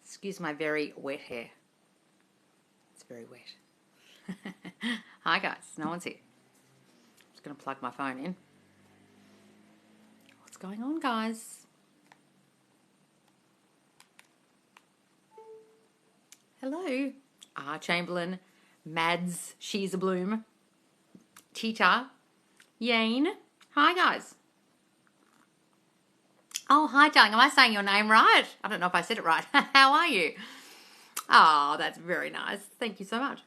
Excuse my very wet hair. It's very wet. Hi guys, no one's here. I'm just going to plug my phone in. What's going on, guys? Hello. Chamberlain, Mads, She's a Bloom, Tita, Yane. Hi guys. Oh, hi darling. Am I saying your name right? I don't know if I said it right. How are you? Oh, that's very nice. Thank you so much.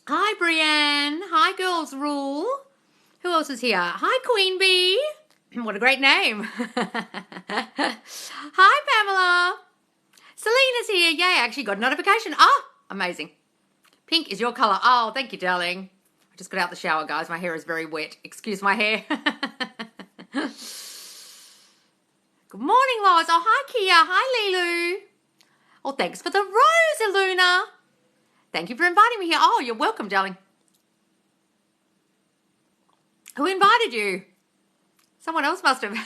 Hi, Brienne. Hi, Girls Rule. Who else is here? Hi, Queen Bee. What a great name. Hi, Pamela. Selena's here. Yay, I actually got a notification. Oh, amazing. Pink is your colour. Oh, thank you, darling. I just got out the shower, guys. My hair is very wet. Excuse my hair. Good morning, Lois. Oh, hi, Kia. Hi, Lilu. Oh, thanks for the rose, Iluna. Thank you for inviting me here. Oh, you're welcome, darling. Who invited you? Someone else must have.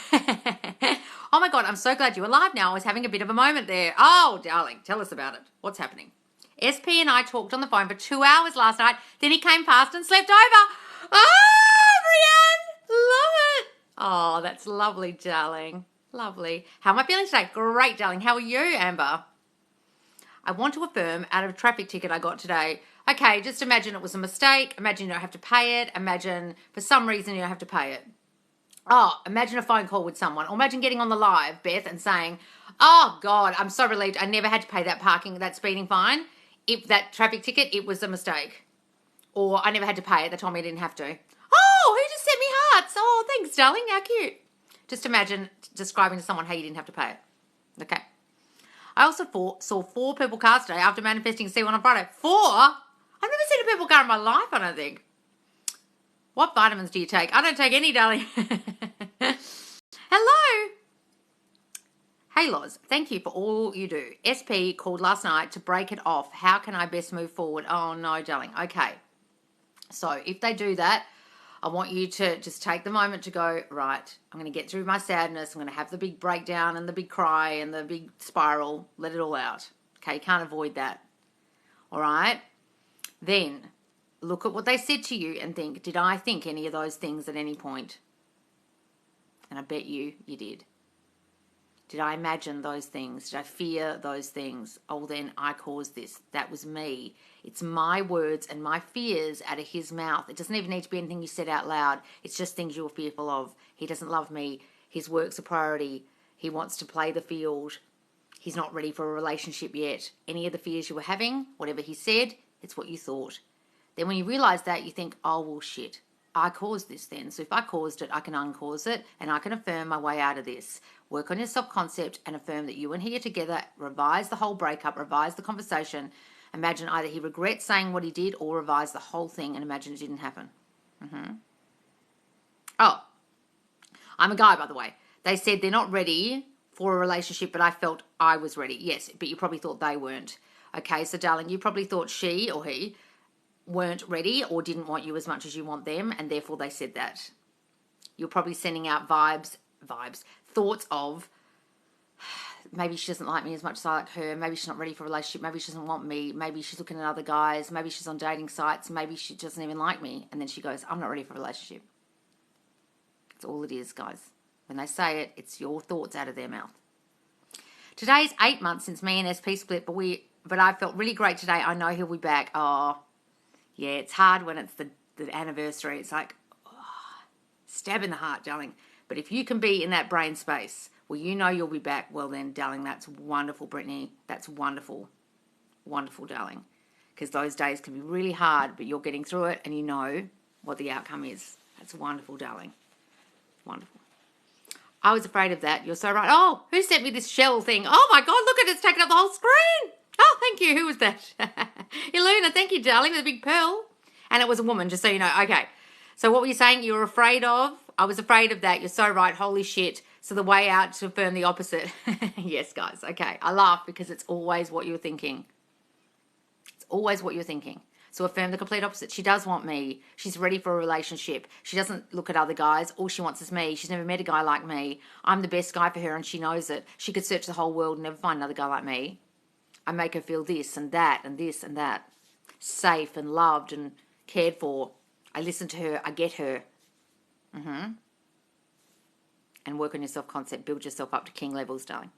Oh, my God. I'm so glad you're alive now. I was having a bit of a moment there. Oh, darling. Tell us about it. What's happening? SP and I talked on the phone for 2 hours last night. Then he came past and slept over. Oh, Brienne. Love it. Oh, that's lovely, darling. Lovely. How am I feeling today? Great, darling. How are you, Amber? I want to affirm out of a traffic ticket I got today. Okay, just imagine it was a mistake. Imagine you don't have to pay it. Imagine for some reason you don't have to pay it. Oh, imagine a phone call with someone. Or imagine getting on the live, Beth, and saying, oh, God, I'm so relieved I never had to pay that speeding fine. If that traffic ticket, it was a mistake. Or I never had to pay it. They told me I didn't have to. Oh, who just sent me hearts? Oh, thanks, darling. How cute. Just imagine describing to someone how you didn't have to pay it. Okay. I also saw 4 purple cars today after manifesting C1 on Friday. 4? I've never seen a purple car in my life, I don't think. What vitamins do you take? I don't take any, darling. Hello. Hey, Loz. Thank you for all you do. SP called last night to break it off. How can I best move forward? Oh, no, darling. Okay. So if they do that, I want you to just take the moment to go, right, I'm going to get through my sadness. I'm going to have the big breakdown and the big cry and the big spiral. Let it all out. Okay, you can't avoid that. All right? Then look at what they said to you and think, did I think any of those things at any point? And I bet you did. Did I imagine those things? Did I fear those things? Oh, then I caused this. That was me. It's my words and my fears out of his mouth. It doesn't even need to be anything you said out loud. It's just things you're fearful of. He doesn't love me. His work's a priority. He wants to play the field. He's not ready for a relationship yet. Any of the fears you were having, whatever he said, it's what you thought. Then when you realize that, you think, oh, well, shit. I caused this then. So if I caused it, I can uncause it and I can affirm my way out of this. Work on your self-concept and affirm that you and he are together. Revise the whole breakup. Revise the conversation. Imagine either he regrets saying what he did or revise the whole thing and imagine it didn't happen. Oh, I'm a guy, by the way. They said they're not ready for a relationship, but I felt I was ready. Yes, but you probably thought they weren't. Okay, so darling, you probably thought she or he weren't ready or didn't want you as much as you want them, and therefore they said that. You're probably sending out thoughts of, maybe she doesn't like me as much as I like her, maybe she's not ready for a relationship, maybe she doesn't want me, maybe she's looking at other guys, maybe she's on dating sites, maybe she doesn't even like me, and then she goes, I'm not ready for a relationship. That's all it is, guys. When they say it, it's your thoughts out of their mouth. Today's 8 months since me and SP split, but I felt really great today. I know he'll be back. Oh, yeah, it's hard when it's the anniversary. It's like, stab in the heart, darling. But if you can be in that brain space where you know you'll be back, well then, darling, that's wonderful, Brittany. That's wonderful. Wonderful, darling. Because those days can be really hard, but you're getting through it and you know what the outcome is. That's wonderful, darling. Wonderful. I was afraid of that. You're so right. Oh, who sent me this shell thing? Oh, my God, look at it. It's taken up the whole screen. Oh, thank you. Who was that? Iluna, thank you, darling, with a big pearl. And it was a woman, just so you know. Okay. So what were you saying you were afraid of? I was afraid of that. You're so right. Holy shit. So the way out to affirm the opposite. Yes, guys. Okay. I laugh because it's always what you're thinking. It's always what you're thinking. So affirm the complete opposite. She does want me. She's ready for a relationship. She doesn't look at other guys. All she wants is me. She's never met a guy like me. I'm the best guy for her and she knows it. She could search the whole world and never find another guy like me. I make her feel this and that and this and that. Safe and loved and cared for. I listen to her. I get her. And work on your self-concept. Build yourself up to king levels, darling.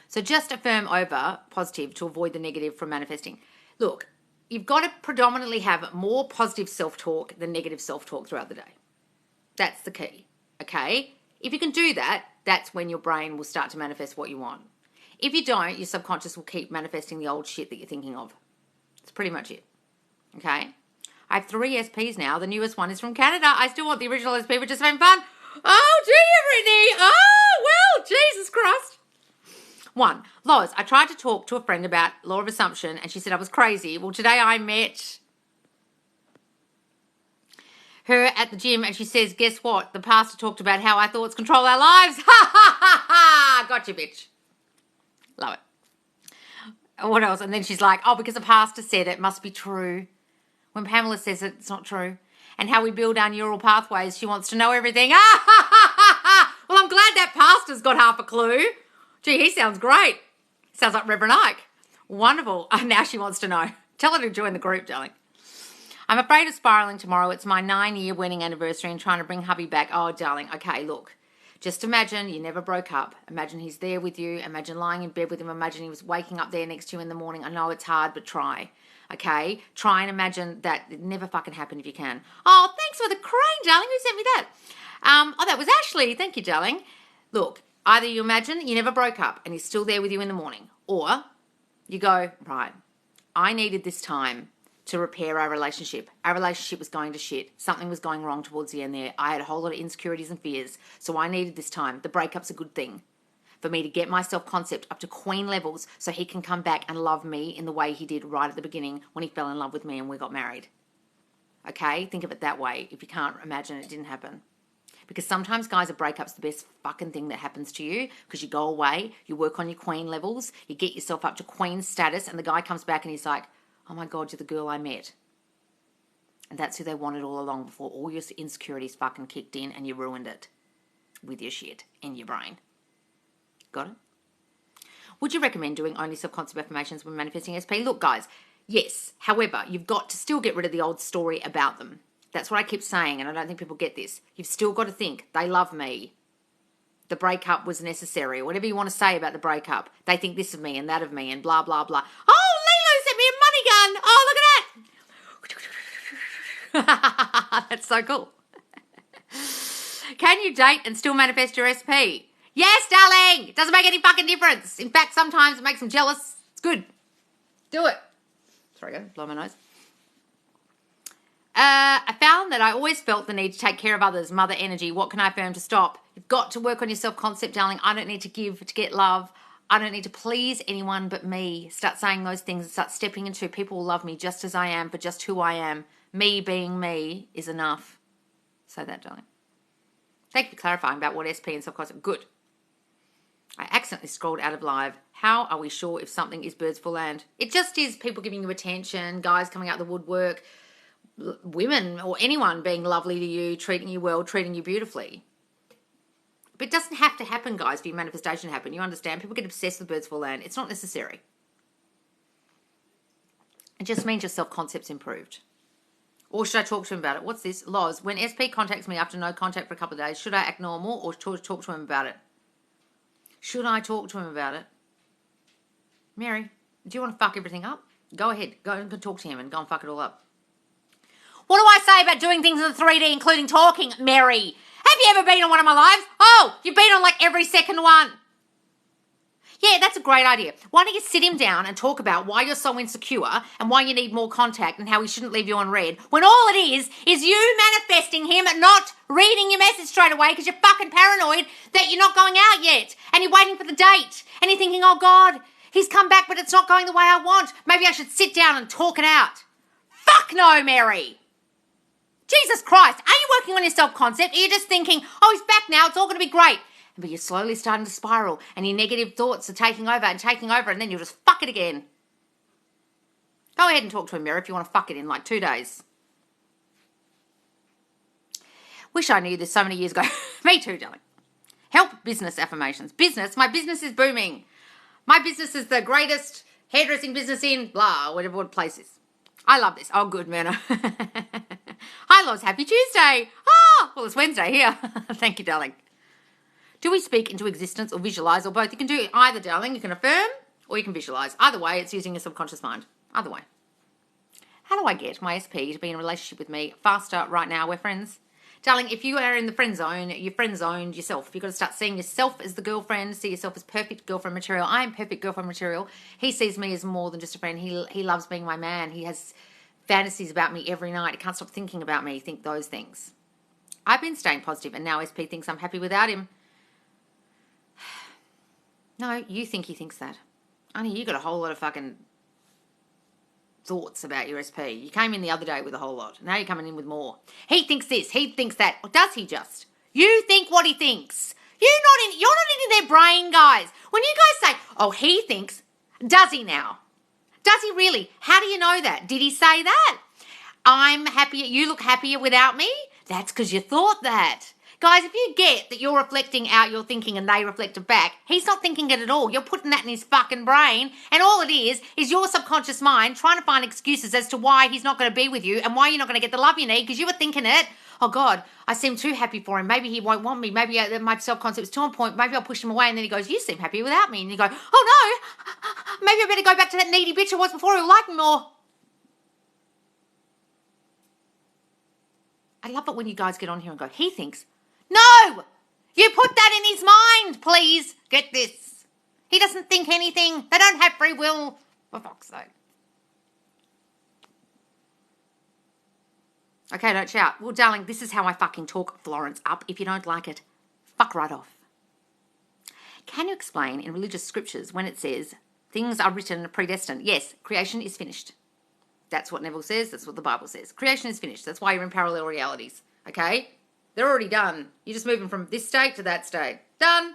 So just affirm over positive to avoid the negative from manifesting. Look, you've got to predominantly have more positive self-talk than negative self-talk throughout the day. That's the key, okay? If you can do that, that's when your brain will start to manifest what you want. If you don't, your subconscious will keep manifesting the old shit that you're thinking of. That's pretty much it, okay? I have 3 SPs now. The newest one is from Canada. I still want the original SP, but just having fun. Oh, do you, Brittany? Oh, well, Jesus Christ. 1, Loz, I tried to talk to a friend about law of assumption and she said I was crazy. Well, today I met her at the gym and she says, guess what? The pastor talked about how our thoughts control our lives. Ha, ha, ha, ha. Gotcha, bitch. Love it. What else? And then she's like, oh, because the pastor said it must be true. When Pamela says it, it's not true. And how we build our neural pathways, she wants to know everything. Ah, ha, ha, ha, ha. Well, I'm glad that pastor's got half a clue. Gee, he sounds great. Sounds like Reverend Ike. Wonderful. Oh, now she wants to know. Tell her to join the group, darling. I'm afraid of spiraling tomorrow. It's my 9-year wedding anniversary and trying to bring hubby back. Oh, darling. Okay, look. Just imagine you never broke up. Imagine he's there with you. Imagine lying in bed with him. Imagine he was waking up there next to you in the morning. I know it's hard, but try. Okay? Try and imagine that it never fucking happened if you can. Oh, thanks for the crane, darling. Who sent me that? Oh, that was Ashley. Thank you, darling. Look. Either you imagine you never broke up and he's still there with you in the morning, or you go, right, I needed this time to repair our relationship. Our relationship was going to shit. Something was going wrong towards the end there. I had a whole lot of insecurities and fears, so I needed this time. The breakup's a good thing for me to get my self-concept up to queen levels so he can come back and love me in the way he did right at the beginning when he fell in love with me and we got married. Okay? Think of it that way if you can't imagine it didn't happen. Because sometimes, guys, a breakup's the best fucking thing that happens to you because you go away, you work on your queen levels, you get yourself up to queen status, and the guy comes back and he's like, oh my God, you're the girl I met. And that's who they wanted all along before all your insecurities fucking kicked in and you ruined it with your shit in your brain. Got it? Would you recommend doing only self-concept affirmations when manifesting SP? Look, guys, yes. However, you've got to still get rid of the old story about them. That's what I keep saying, and I don't think people get this. You've still got to think, they love me. The breakup was necessary. Whatever you want to say about the breakup. They think this of me and that of me and blah, blah, blah. Oh, Lilo sent me a money gun. Oh, look at that. That's so cool. Can you date and still manifest your SP? Yes, darling. It doesn't make any fucking difference. In fact, sometimes it makes them jealous. It's good. Do it. Sorry, go. Blow my nose. I found that I always felt the need to take care of others, mother energy. What can I affirm to stop? You've got to work on your self-concept, darling. I don't need to give to get love. I don't need to please anyone but me. Start saying those things and start stepping into people will love me just as I am for just who I am. Me being me is enough. Say that, darling. Thank you for clarifying about what SP and self-concept. Good. I accidentally scrolled out of live. How are we sure if something is birds for land? It just is people giving you attention, guys coming out the woodwork, women or anyone being lovely to you, treating you well, treating you beautifully. But it doesn't have to happen, guys, for your manifestation to happen. You understand? People get obsessed with birds for land. It's not necessary. It just means your self-concept's improved. Or should I talk to him about it? What's this? Loz, when SP contacts me after no contact for a couple of days, should I act normal or talk to him about it? Should I talk to him about it? Mary, do you want to fuck everything up? Go ahead. Go and talk to him and go and fuck it all up. What do I say about doing things in the 3D, including talking, Mary? Have you ever been on one of my lives? Oh, you've been on like every second one. Yeah, that's a great idea. Why don't you sit him down and talk about why you're so insecure and why you need more contact and how he shouldn't leave you on red, when all it is you manifesting him not reading your message straight away because you're fucking paranoid that you're not going out yet and you're waiting for the date and you're thinking, oh God, he's come back but it's not going the way I want. Maybe I should sit down and talk it out. Fuck no, Mary. Jesus Christ, are you working on your self-concept? Are you just thinking, oh, he's back now, it's all going to be great? But you're slowly starting to spiral and your negative thoughts are taking over and then you'll just fuck it again. Go ahead and talk to a mirror if you want to fuck it in like 2 days. Wish I knew this so many years ago. Me too, darling. Help business affirmations. Business. My business is booming. My business is the greatest hairdressing business in blah, whatever place is. I love this. Oh, good, man. Hi, Loz. Happy Tuesday. Ah, well, it's Wednesday here. Thank you, darling. Do we speak into existence or visualize or both? You can do either, darling. You can affirm or you can visualize. Either way, it's using your subconscious mind. Either way. How do I get my SP to be in a relationship with me faster right now? We're friends. Darling, if you are in the friend zone, you friend zoned yourself. You've got to start seeing yourself as the girlfriend, see yourself as perfect girlfriend material. I am perfect girlfriend material. He sees me as more than just a friend. He loves being my man. He has fantasies about me every night. He can't stop thinking about me. Think those things. I've been staying positive, and now SP thinks I'm happy without him. No, you think he thinks that. Honey, you got a whole lot of fucking thoughts about your SP. You came in the other day with a whole lot. Now you're coming in with more. He thinks this. He thinks that. Or does he just? You think what he thinks. You're not in their brain, guys. When you guys say, oh, he thinks, does he now? Does he really? How do you know that? Did he say that? I'm happier. You look happier without me? That's because you thought that. Guys, if you get that you're reflecting out your thinking and they reflect it back, he's not thinking it at all. You're putting that in his fucking brain, and all it is your subconscious mind trying to find excuses as to why he's not going to be with you and why you're not going to get the love you need because you were thinking it. Oh, God, I seem too happy for him. Maybe he won't want me. Maybe my self-concept is to a point. Maybe I'll push him away. And then he goes, you seem happy without me. And you go, oh, no, maybe I better go back to that needy bitch I was before. He'll like me more. I love it when you guys get on here and go, he thinks. No! You put that in his mind, please. Get this. He doesn't think anything. They don't have free will. For fuck's sake. Okay, don't shout. Well, darling, this is how I fucking talk Florence up. If you don't like it, fuck right off. Can you explain in religious scriptures when it says things are written predestined? Yes, creation is finished. That's what Neville says. That's what the Bible says. Creation is finished. That's why you're in parallel realities. Okay? They're already done. You're just moving from this state to that state. Done.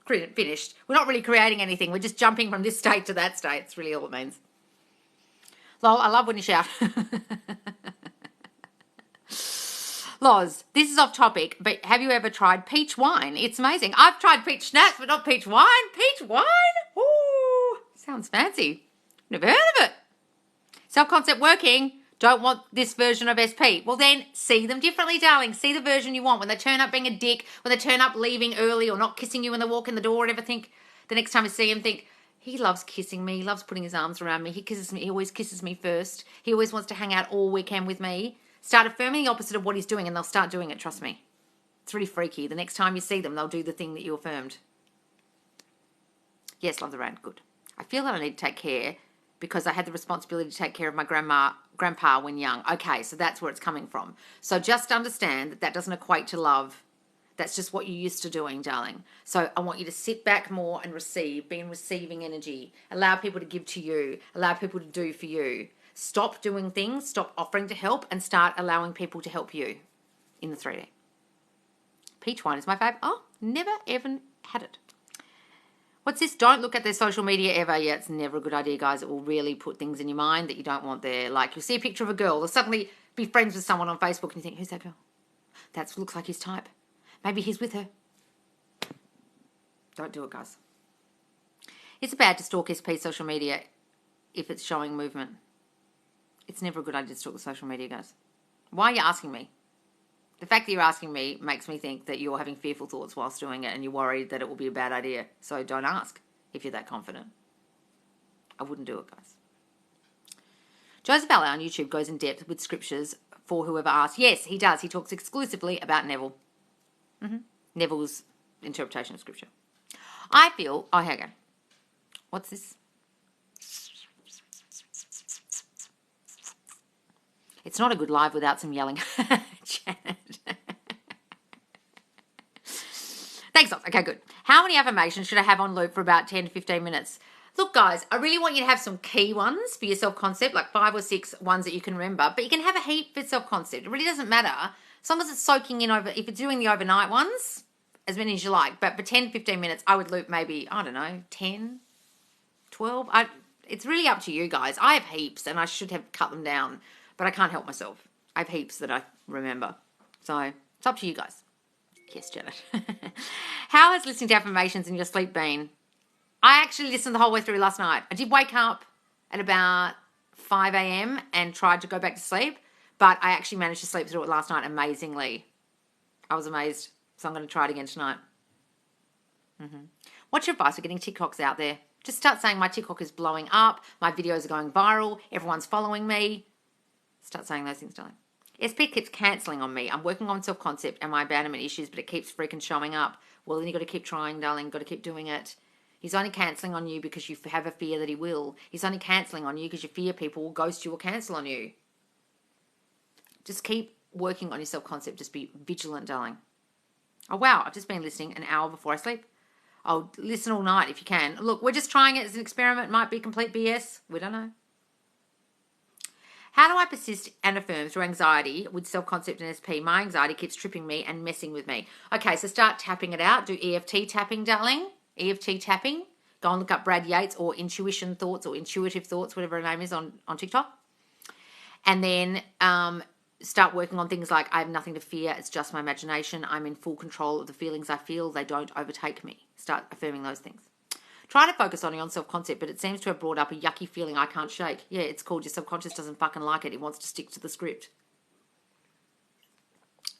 Finished. We're not really creating anything. We're just jumping from this state to that state. It's really all it means. Lol, I love when you shout. Loz, this is off topic, but have you ever tried peach wine? It's amazing. I've tried peach schnapps, but not peach wine. Peach wine? Ooh, sounds fancy. Never heard of it. Self-concept working. Don't want this version of SP. Well, then see them differently, darling. See the version you want. When they turn up being a dick, when they turn up leaving early or not kissing you when they walk in the door, or ever think the next time you see him, think, he loves kissing me. He loves putting his arms around me. He kisses me. He always kisses me first. He always wants to hang out all weekend with me. Start affirming the opposite of what he's doing and they'll start doing it, trust me. It's really freaky. The next time you see them, they'll do the thing that you affirmed. Yes, love the rant. Good. I feel that I need to take care because I had the responsibility to take care of my grandpa when young. Okay, so that's where it's coming from. So just understand that that doesn't equate to love. That's just what you're used to doing, darling. So I want you to sit back more and receive, be in receiving energy. Allow people to give to you. Allow people to do for you. Stop doing things, stop offering to help, and start allowing people to help you in the 3D. Peach wine is my fave. Oh, never even had it. What's this? Don't look at their social media ever. Yeah, it's never a good idea, guys. It will really put things in your mind that you don't want there. Like you'll see a picture of a girl or suddenly be friends with someone on Facebook and you think, who's that girl? That looks like his type. Maybe he's with her. Don't do it, guys. It's bad to stalk SP social media if it's showing movement. It's never a good idea to stalk the social media, guys. Why are you asking me? The fact that you're asking me makes me think that you're having fearful thoughts whilst doing it and you're worried that it will be a bad idea. So don't ask if you're that confident. I wouldn't do it, guys. Joseph Alla on YouTube goes in depth with scriptures for whoever asks. Yes, he does. He talks exclusively about Neville. Neville's interpretation of scripture. I feel... Oh, here we go. What's this? It's not a good live without some yelling. Janet. Thanks, Lots. Okay, good. How many affirmations should I have on loop for about 10 to 15 minutes? Look, guys, I really want you to have some key ones for your self-concept, like 5 or 6 ones that you can remember. But you can have a heap for self-concept. It really doesn't matter. As long as it's soaking in over, if it's doing the overnight ones, as many as you like. But for 10 to 15 minutes, I would loop maybe, I don't know, 10, 12. It's really up to you guys. I have heaps and I should have cut them down, but I can't help myself. I have heaps that I remember. So it's up to you guys. Yes, Janet. How has listening to affirmations in your sleep been? I actually listened the whole way through last night. I did wake up at about 5 a.m. and tried to go back to sleep, but I actually managed to sleep through it last night amazingly. I was amazed. So I'm going to try it again tonight. What's your advice for getting TikToks out there? Just start saying my TikTok is blowing up, my videos are going viral, everyone's following me. Start saying those things, darling. SP keeps cancelling on me. I'm working on self-concept and my abandonment issues, but it keeps freaking showing up. Well, then you got to keep trying, darling. Got to keep doing it. He's only cancelling on you because you have a fear that he will. He's only cancelling on you because you fear people will ghost you or cancel on you. Just keep working on your self-concept. Just be vigilant, darling. Oh, wow. I've just been listening an hour before I sleep. I'll listen all night if you can. Look, we're just trying it as an experiment. It might be complete BS. We don't know. How do I persist and affirm through anxiety with self-concept and SP? My anxiety keeps tripping me and messing with me. Okay, so start tapping it out. Do EFT tapping, darling. EFT tapping. Go and look up Brad Yates or Intuition Thoughts or Intuitive Thoughts, whatever her name is on TikTok. And then start working on things like I have nothing to fear. It's just my imagination. I'm in full control of the feelings I feel. They don't overtake me. Start affirming those things. Try to focus on your own self-concept, but it seems to have brought up a yucky feeling I can't shake. Yeah, it's called your subconscious doesn't fucking like it. It wants to stick to the script.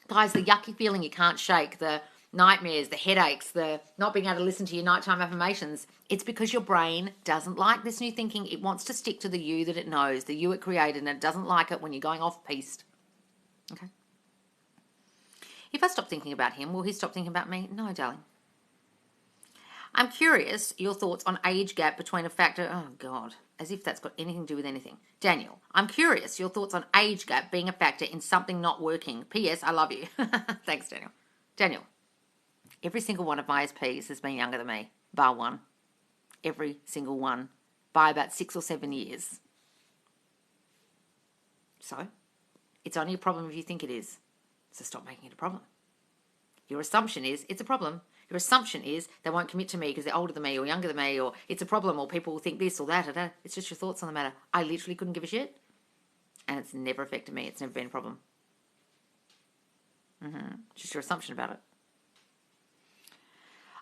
Guys, the yucky feeling you can't shake, the nightmares, the headaches, the not being able to listen to your nighttime affirmations, it's because your brain doesn't like this new thinking. It wants to stick to the you that it knows, the you it created, and it doesn't like it when you're going off-piste. Okay? If I stop thinking about him, will he stop thinking about me? No, darling. I'm curious your thoughts on age gap between a factor... Oh, God. As if that's got anything to do with anything. Daniel, I'm curious your thoughts on age gap being a factor in something not working. P.S. I love you. Thanks, Daniel. Daniel, every single one of my SPs has been younger than me, bar one. Every single one. By about 6 or 7 years. So, it's only a problem if you think it is. So stop making it a problem. Your assumption is it's a problem. Your assumption is they won't commit to me because they're older than me or younger than me, or it's a problem, or people will think this or that. It's just your thoughts on the matter. I literally couldn't give a shit, and it's never affected me. It's never been a problem. Just your assumption about it.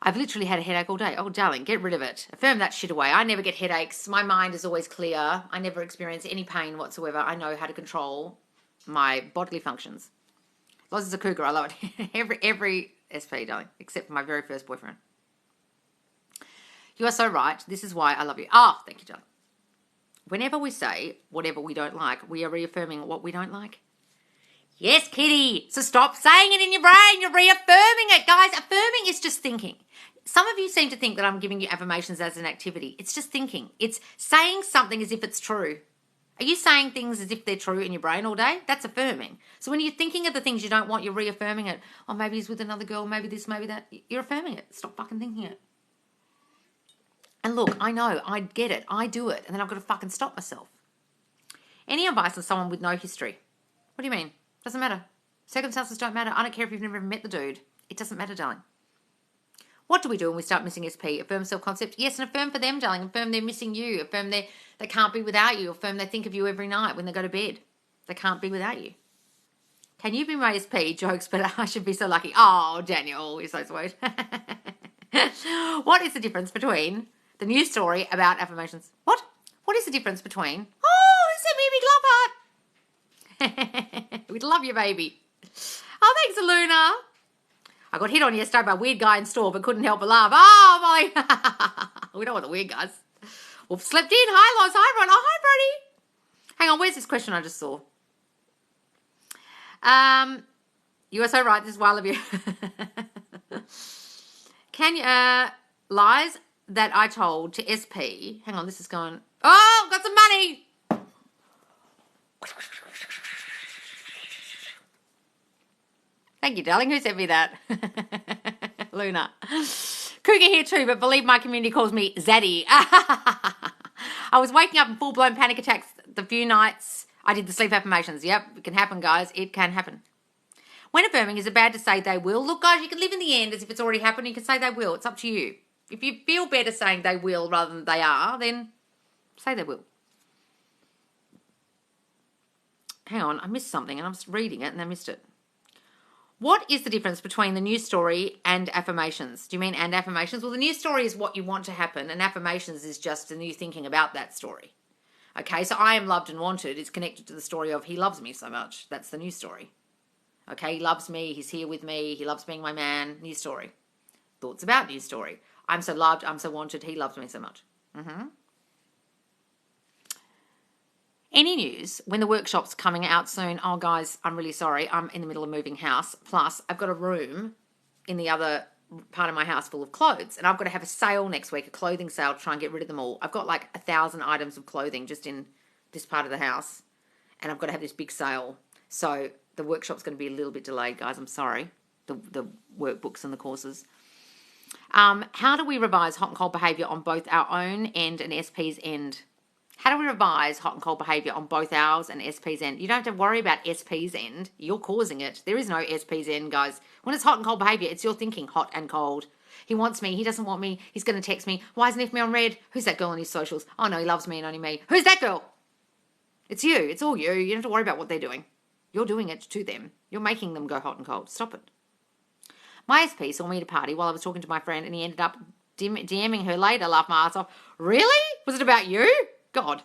I've literally had a headache all day. Oh, darling, get rid of it. Affirm that shit away. I never get headaches. My mind is always clear. I never experience any pain whatsoever. I know how to control my bodily functions. Loz is a cougar. I love it. every SP, darling, except for my very first boyfriend. You are so right. This is why I love you. Ah, thank you, darling. Whenever we say whatever we don't like, we are reaffirming what we don't like. Yes, kitty. So stop saying it in your brain. You're reaffirming it. Guys, affirming is just thinking. Some of you seem to think that I'm giving you affirmations as an activity. It's just thinking. It's saying something as if it's true. Are you saying things as if they're true in your brain all day? That's affirming. So when you're thinking of the things you don't want, you're reaffirming it. Oh, maybe he's with another girl, maybe this, maybe that. You're affirming it. Stop fucking thinking it. And look, I know, I get it. I do it. And then I've got to fucking stop myself. Any advice on someone with no history? What do you mean? Doesn't matter. Circumstances don't matter. I don't care if you've never even met the dude. It doesn't matter, darling. What do we do when we start missing SP? Affirm self-concept? Yes, and affirm for them, darling. Affirm they're missing you. Affirm they can't be without you. Affirm they think of you every night when they go to bed. They can't be without you. Can you be my SP? Jokes, but I should be so lucky. Oh, Daniel, you're so sweet. What is the difference between the news story about affirmations? What? What is the difference between... Oh, send me a big love heart. We'd love you, baby. Oh, thanks, Luna. I got hit on yesterday by a weird guy in store, but couldn't help but laugh. Oh, Molly. We don't want the weird guys. Well, slept in. Hi, Loz. Hi, Ron. Oh, hi, Brody. Hang on. Where's this question I just saw? You are so right. This is why I love you. Can you, lies that I told to SP. Hang on. This is going. Oh, got some money. Thank you, darling. Who sent me that? Luna. Cougar here too, but believe my community calls me Zaddy. I was waking up in full-blown panic attacks the few nights I did the sleep affirmations. Yep, it can happen, guys. It can happen. When affirming, is it bad to say they will? Look, guys, you can live in the end as if it's already happened. You can say they will. It's up to you. If you feel better saying they will rather than they are, then Say they will. Hang on, I missed something and I was reading it and I missed it. What is the difference between the news story and affirmations? Do you mean and affirmations? Well, the news story is what you want to happen, and affirmations is just the new thinking about that story. Okay, so I am loved and wanted is connected to the story of he loves me so much. That's the news story. Okay, he loves me, he's here with me, he loves being my man, news story. Thoughts about news story. I'm so loved, I'm so wanted, he loves me so much. Any news when the workshop's coming out soon? Oh, guys, I'm really sorry. I'm in the middle of moving house. Plus, I've got a room in the other part of my house full of clothes. And I've got to have a sale next week, a clothing sale, to try and get rid of them all. I've got like 1,000 items of clothing just in this part of the house. And I've got to have this big sale. So the workshop's going to be a little bit delayed, guys. I'm sorry. The workbooks and the courses. How do we revise hot and cold behaviour on both our own end and SP's end? How do we revise hot and cold behaviour on both ours and SP's end? You don't have to worry about SP's end. You're causing it. There is no SP's end, guys. When it's hot and cold behaviour, it's your thinking, hot and cold. He wants me. He doesn't want me. He's going to text me. Why hasn't he left me on red? Who's that girl on his socials? Oh, no, he loves me and only me. Who's that girl? It's you. It's all you. You don't have to worry about what they're doing. You're doing it to them. You're making them go hot and cold. Stop it. My SP saw me at a party while I was talking to my friend and he ended up DMing her later. Laughed my ass off. Really? Was it about you? God.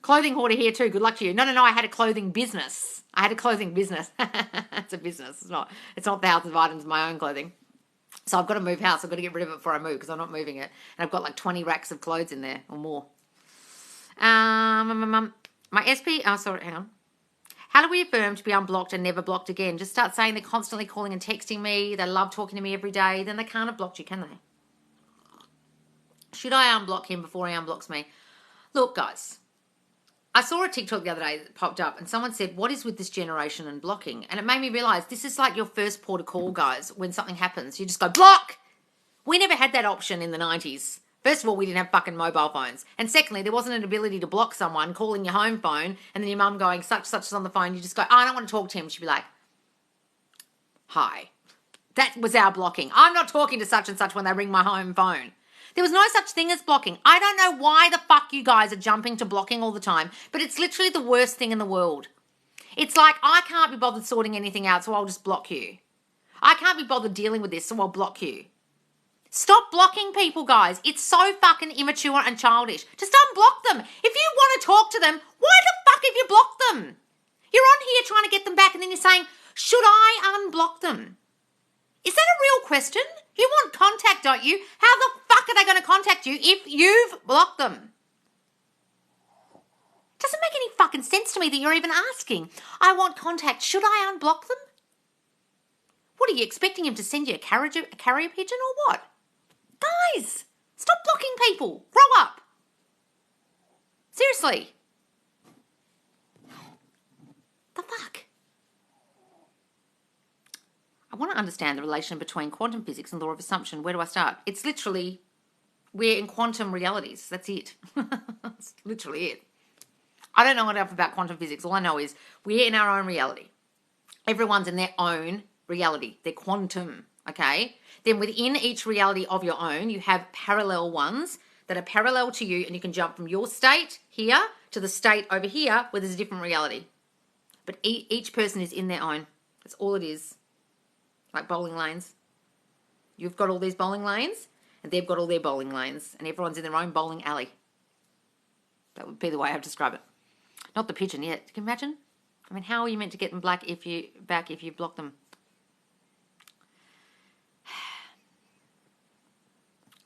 Clothing hoarder here too. Good luck to you. No. I had a clothing business. It's a business. It's not thousands of items of my own clothing. So I've got to move house. I've got to get rid of it before I move because I'm not moving it. And I've got like 20 racks of clothes in there or more. My SP, hang on. How do we affirm to be unblocked and never blocked again? Just start saying they're constantly calling and texting me. They love talking to me every day. Then they can't have blocked you, can they? Should I unblock him before he unblocks me? Look, guys. I saw a TikTok the other day that popped up and someone said, what is with this generation and blocking? And it made me realise this is like your first port of call, guys. When something happens, you just go, block! We never had that option in the 90s. First of all, we didn't have fucking mobile phones. And secondly, there wasn't an ability to block someone calling your home phone and then your mum going, such is on the phone. You just go, I don't want to talk to him. She'd be like, hi. That was our blocking. I'm not talking to such and such when they ring my home phone. There was no such thing as blocking. I don't know why the fuck you guys are jumping to blocking all the time, but it's literally the worst thing in the world. It's like, I can't be bothered sorting anything out, so I'll just block you. I can't be bothered dealing with this, so I'll block you. Stop blocking people, guys. It's so fucking immature and childish. Just unblock them. If you want to talk to them, why the fuck have you blocked them? You're on here trying to get them back and then you're saying, should I unblock them? Is that a real question? You want contact, don't you? How the fuck are they going to contact you if you've blocked them? Doesn't make any fucking sense to me that you're even asking. I want contact. Should I unblock them? What, are you expecting him to send you a carrier pigeon or what? Guys, stop blocking people. Grow up. Seriously. The fuck? I want to understand the relation between quantum physics and law of assumption. Where do I start? It's literally, we're in quantum realities. That's it. That's literally it. I don't know enough about quantum physics. All I know is we're in our own reality. Everyone's in their own reality. They're quantum, okay? Then within each reality of your own, you have parallel ones that are parallel to you, and you can jump from your state here to the state over here where there's a different reality. But each person is in their own. That's all it is. Like bowling lanes. You've got all these bowling lanes, and they've got all their bowling lanes, and everyone's in their own bowling alley. That would be the way I would describe it. Not the pigeon yet. Can you imagine? I mean, how are you meant to get them back if you block them?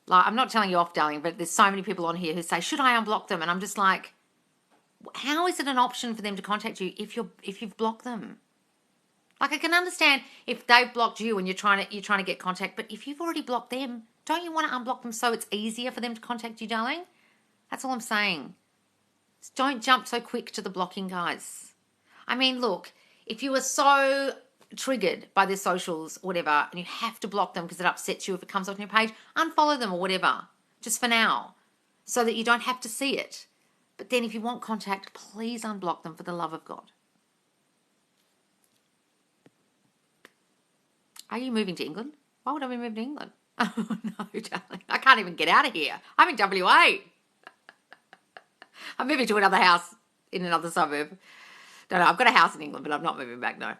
Like, I'm not telling you off, darling, but there's so many people on here who say, should I unblock them? And I'm just like, how is it an option for them to contact you if you've blocked them? Like, I can understand if they've blocked you and you're trying to get contact, but if you've already blocked them, don't you want to unblock them so it's easier for them to contact you, darling? That's all I'm saying. Just don't jump so quick to the blocking, guys. I mean, look, if you are so triggered by their socials or whatever and you have to block them because it upsets you if it comes on your page, unfollow them or whatever, just for now, so that you don't have to see it. But then if you want contact, please unblock them for the love of God. Are you moving to England? Why would I be moving to England? Oh, no, darling. I can't even get out of here. I'm in WA. I'm moving to another house in another suburb. No, I've got a house in England, but I'm not moving back, no.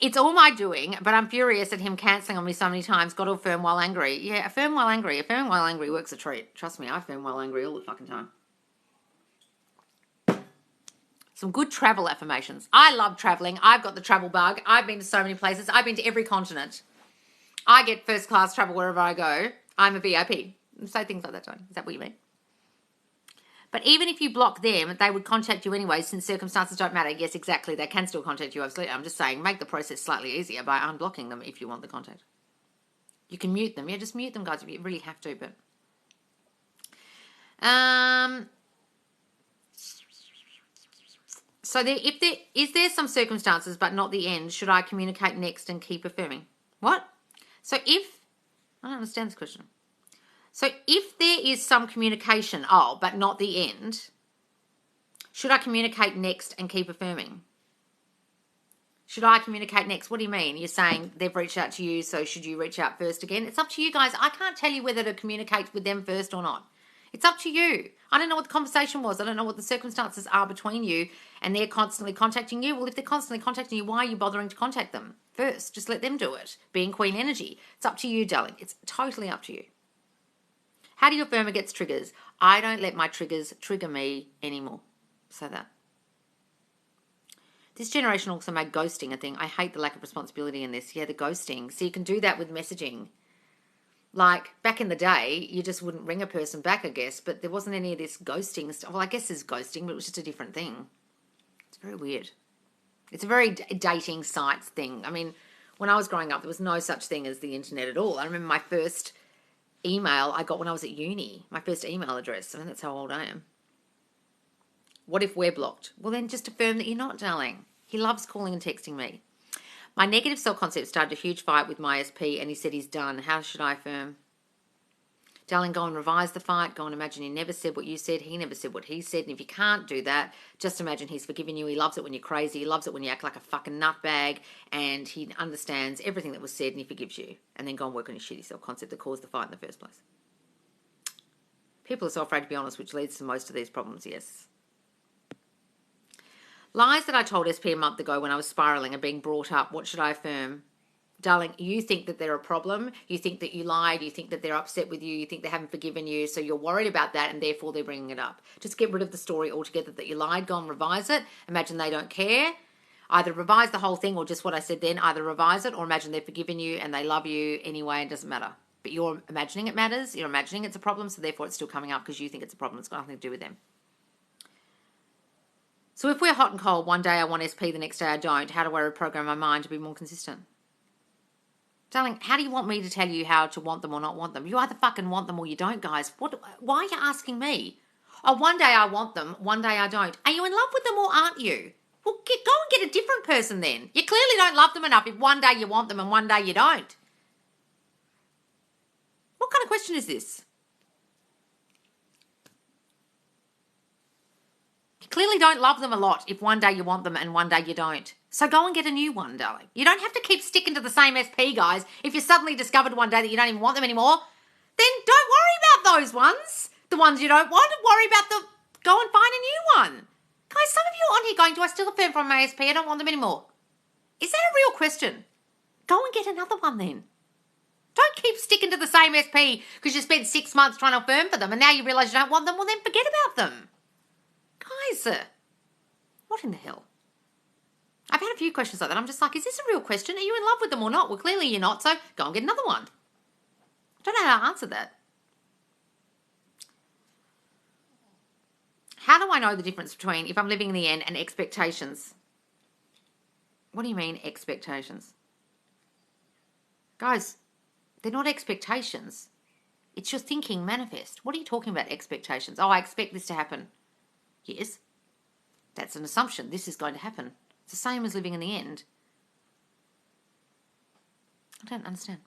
It's all my doing, but I'm furious at him cancelling on me so many times. Got to affirm while angry. Yeah, affirm while angry. Affirming while angry works a treat. Trust me, I affirm while angry all the fucking time. Some good travel affirmations. I love traveling. I've got the travel bug. I've been to so many places. I've been to every continent. I get first class travel wherever I go. I'm a VIP. Say things like that, Tony. Is that what you mean? But even if you block them, they would contact you anyway since circumstances don't matter. Yes, exactly. They can still contact you, absolutely. I'm just saying make the process slightly easier by unblocking them if you want the contact. You can mute them. Yeah, just mute them, guys, if you really have to. But so is there some circumstances but not the end, should I communicate next and keep affirming? What? So I don't understand this question. So if there is some communication, but not the end, should I communicate next and keep affirming? Should I communicate next? What do you mean? You're saying they've reached out to you, so should you reach out first again? It's up to you guys. I can't tell you whether to communicate with them first or not. It's up to you. I don't know what the conversation was. I don't know what the circumstances are between you, and they're constantly contacting you. Well, if they're constantly contacting you, why are you bothering to contact them first? Just let them do it. Being Queen energy. It's up to you, darling. It's totally up to you. How do you affirm against triggers? I don't let my triggers trigger me anymore. So that. This generation also made ghosting a thing. I hate the lack of responsibility in this. Yeah, the ghosting. So you can do that with messaging. Like, back in the day, you just wouldn't ring a person back, I guess, but there wasn't any of this ghosting stuff. Well, I guess there's ghosting, but it was just a different thing. It's very weird. It's a very dating sites thing. I mean, when I was growing up, there was no such thing as the internet at all. I remember my first email I got when I was at uni, my first email address. I mean, that's how old I am. What if we're blocked? Well, then just affirm that you're not, darling. He loves calling and texting me. My negative self-concept started a huge fight with my SP and he said he's done. How should I affirm? Darling, go and revise the fight. Go and imagine he never said what you said. He never said what he said. And if you can't do that, just imagine he's forgiven you. He loves it when you're crazy. He loves it when you act like a fucking nutbag. And he understands everything that was said and he forgives you. And then go and work on your shitty self-concept that caused the fight in the first place. People are so afraid to be honest, which leads to most of these problems, yes. Lies that I told SP a month ago when I was spiraling are being brought up. What should I affirm? Darling, you think that they're a problem. You think that you lied. You think that they're upset with you. You think they haven't forgiven you. So you're worried about that and therefore they're bringing it up. Just get rid of the story altogether that you lied. Go and revise it. Imagine they don't care. Either revise the whole thing or just what I said then. Either revise it or imagine they've forgiven you and they love you anyway. It doesn't matter. But you're imagining it matters. You're imagining it's a problem. So therefore it's still coming up because you think it's a problem. It's got nothing to do with them. So if we're hot and cold, one day I want SP, the next day I don't, how do I reprogram my mind to be more consistent? Darling, how do you want me to tell you how to want them or not want them? You either fucking want them or you don't, guys. Why are you asking me? Oh, one day I want them, one day I don't. Are you in love with them or aren't you? Well, go and get a different person then. You clearly don't love them enough if one day you want them and one day you don't. What kind of question is this? Clearly don't love them a lot if one day you want them and one day you don't. So go and get a new one, darling. You don't have to keep sticking to the same SP, guys. If you suddenly discovered one day that you don't even want them anymore, then don't worry about those ones. The ones you don't want, worry about go and find a new one. Guys, some of you are on here going, do I still affirm from my SP? I don't want them anymore. Is that a real question? Go and get another one then. Don't keep sticking to the same SP because you spent 6 months trying to affirm for them and now you realise you don't want them. Well, then forget about them. Guys, what in the hell? I've had a few questions like that. I'm just like, is this a real question? Are you in love with them or not? Well, clearly you're not, so go and get another one. I don't know how to answer that. How do I know the difference between if I'm living in the end and expectations? What do you mean expectations? Guys, they're not expectations. It's your thinking manifest. What are you talking about, expectations? Oh, I expect this to happen. Yes, that's an assumption. This is going to happen. It's the same as living in the end. I don't understand.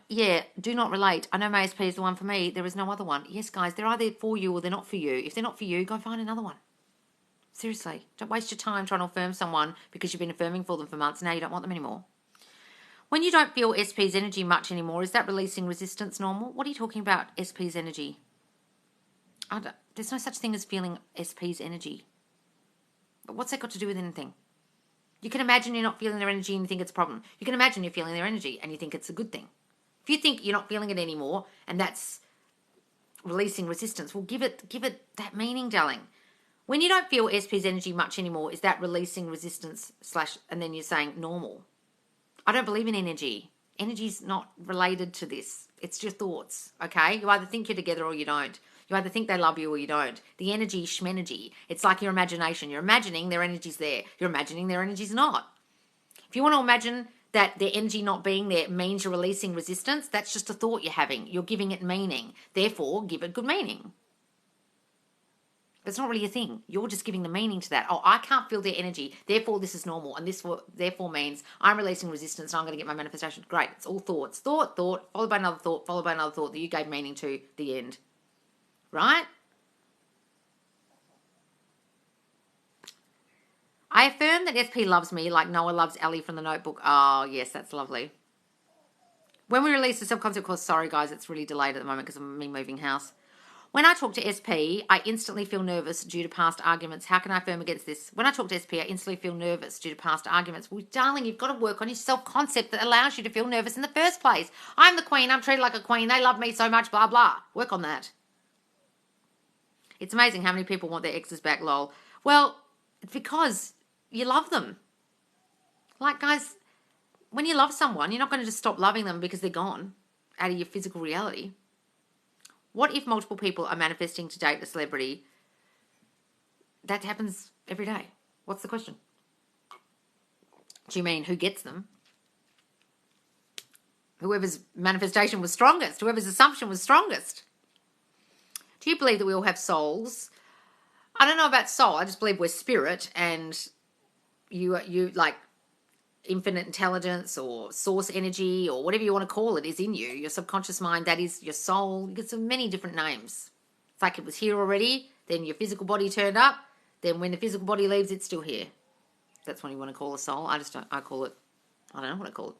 Yeah, do not relate. I know my SP is the one for me. There is no other one. Yes, guys, they're either for you or they're not for you. If they're not for you, go find another one. Seriously, don't waste your time trying to affirm someone because you've been affirming for them for months. Now you don't want them anymore. When you don't feel SP's energy much anymore, is that releasing resistance normal? What are you talking about, SP's energy? There's no such thing as feeling SP's energy. But what's that got to do with anything? You can imagine you're not feeling their energy and you think it's a problem. You can imagine you're feeling their energy and you think it's a good thing. If you think you're not feeling it anymore and that's releasing resistance, well, give it that meaning, darling. When you don't feel SP's energy much anymore, is that releasing resistance / and then you're saying normal? I don't believe in energy. Energy's not related to this. It's your thoughts, okay? You either think you're together or you don't. You either think they love you or you don't. The energy, shmenergy. It's like your imagination. You're imagining their energy's there. You're imagining their energy's not. If you want to imagine that their energy not being there means you're releasing resistance, that's just a thought you're having. You're giving it meaning. Therefore, give it good meaning. It's not really a thing. You're just giving the meaning to that. Oh, I can't feel their energy. Therefore, this is normal. And this therefore means I'm releasing resistance and I'm going to get my manifestation. Great. It's all thoughts. Thought, followed by another thought, followed by another thought that you gave meaning to the end. Right? I affirm that SP loves me like Noah loves Ellie from the Notebook. Oh, yes, that's lovely. When we release the self-concept course, sorry guys, it's really delayed at the moment because of me moving house. When I talk to SP, I instantly feel nervous due to past arguments. How can I affirm against this? When I talk to SP, I instantly feel nervous due to past arguments. Well, darling, you've got to work on your self-concept that allows you to feel nervous in the first place. I'm the queen. I'm treated like a queen. They love me so much, blah, blah. Work on that. It's amazing how many people want their exes back, lol. Well, it's because you love them. Like, guys, when you love someone, you're not going to just stop loving them because they're gone out of your physical reality. What if multiple people are manifesting to date a celebrity? That happens every day. What's the question? Do you mean who gets them? Whoever's manifestation was strongest, whoever's assumption was strongest. Do you believe that we all have souls? I don't know about soul. I just believe we're spirit and you like infinite intelligence or source energy or whatever you want to call it is in you. Your subconscious mind, that is your soul. You get so many different names. It's like it was here already, then your physical body turned up, then when the physical body leaves, it's still here. That's what you want to call a soul. I call it, I don't know what I call it.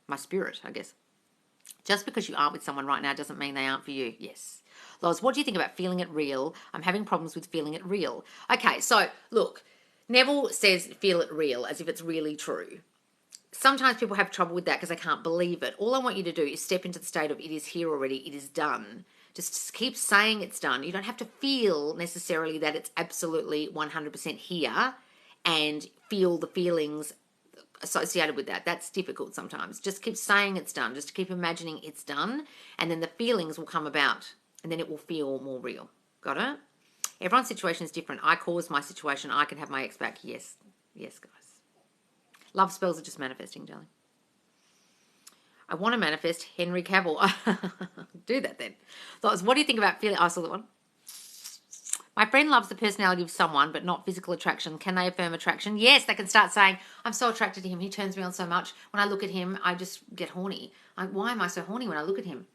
My spirit, I guess. Just because you aren't with someone right now doesn't mean they aren't for you. Yes. Loz, what do you think about feeling it real? I'm having problems with feeling it real. Okay, so look, Neville says feel it real as if it's really true. Sometimes people have trouble with that because they can't believe it. All I want you to do is step into the state of it is here already, it is done. Just keep saying it's done. You don't have to feel necessarily that it's absolutely 100% here and feel the feelings associated with that. That's difficult sometimes. Just keep saying it's done. Just keep imagining it's done and then the feelings will come about and then it will feel more real. Got it? Everyone's situation is different. I caused my situation. I can have my ex back. Yes. Yes, guys. Love spells are just manifesting, darling. I want to manifest Henry Cavill. Do that then. So, what do you think about feeling? I saw that one. My friend loves the personality of someone, but not physical attraction. Can they affirm attraction? Yes, they can start saying, I'm so attracted to him. He turns me on so much. When I look at him, I just get horny. Why am I so horny when I look at him?